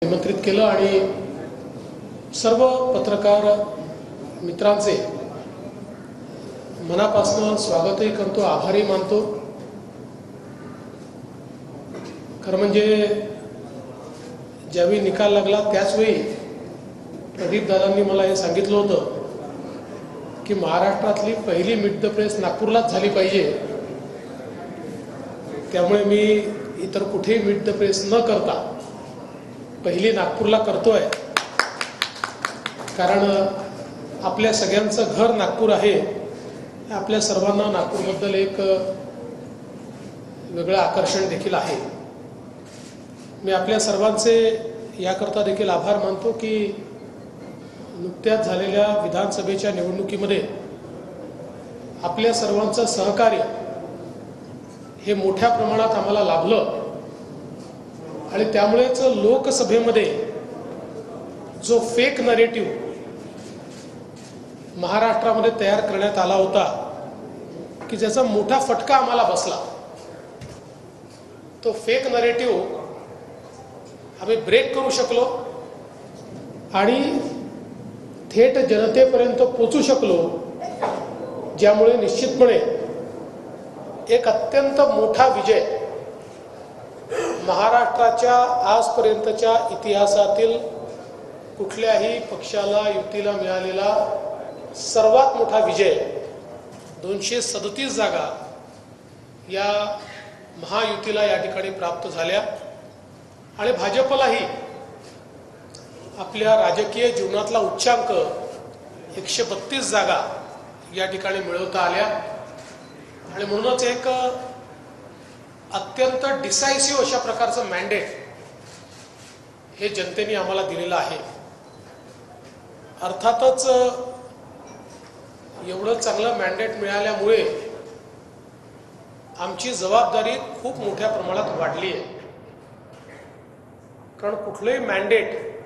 निमंत्रित केलं आणि सर्व पत्रकार मित्रांचे मनापासून स्वागतही करतो, आभारही मानतो। खरं म्हणजे ज्यावेळी निकाल लागला त्याचवेळी प्रदीप दादांनी मला हे सांगितलं होतं की महाराष्ट्रातली पहिली मीट द प्रेस नागपूरलाच झाली पाहिजे। त्यामुळे मी इतर कुठेही मीट द प्रेस न करता पहिली नागपूरला करतोय, कारण आपल्या सगळ्यांचं घर नागपूर आहे। आपल्या सर्वांना नागपूरबद्दल एक वेगळं आकर्षण देखील आहे। मी आपल्या सर्वांचे याकरता देखील आभार मानतो की नुकत्याच झालेल्या विधानसभेच्या निवडणुकीमध्ये आपल्या सर्वांचं सहकार्य हे मोठ्या प्रमाणात आम्हाला लाभलं आणि त्यामुळेच लोकसभेमध्ये जो फेक नरेटिव्ह महाराष्ट्रामध्ये तयार करण्यात आला होता की ज्याचा मोठा फटका आम्हाला बसला, तो फेक नरेटिव्ह आम्ही ब्रेक करू शकलो आणि थेट जनतेपर्यंत पोहोचू शकलो, ज्यामुळे निश्चितपणे एक अत्यंत मोठा विजय महाराष्ट्राच्या आजपर्यंतच्या इतिहासातील कुठल्याही पक्षाला युतीला मिळालेला सर्वात मोठा विजय। 237 जागा या महायुतीला या ठिकाणी प्राप्त झाल्या आणि भाजपलाही आपल्या राजकीय जीवनातला उच्चांक 132 जागा या ठिकाणी मिळवता आल्या आणि म्हणूनच एक अत्यंत डिसायसिव्ह अशा प्रकारचं मॅन्डेट हे जनतेने आम्हाला दिलेलं आहे। अर्थातच एवढं चांगलं मॅन्डेट मिळाल्यामुळे आमची जबाबदारी खूप मोठ्या प्रमाणात वाढली आहे, कारण कुठलंही मॅन्डेट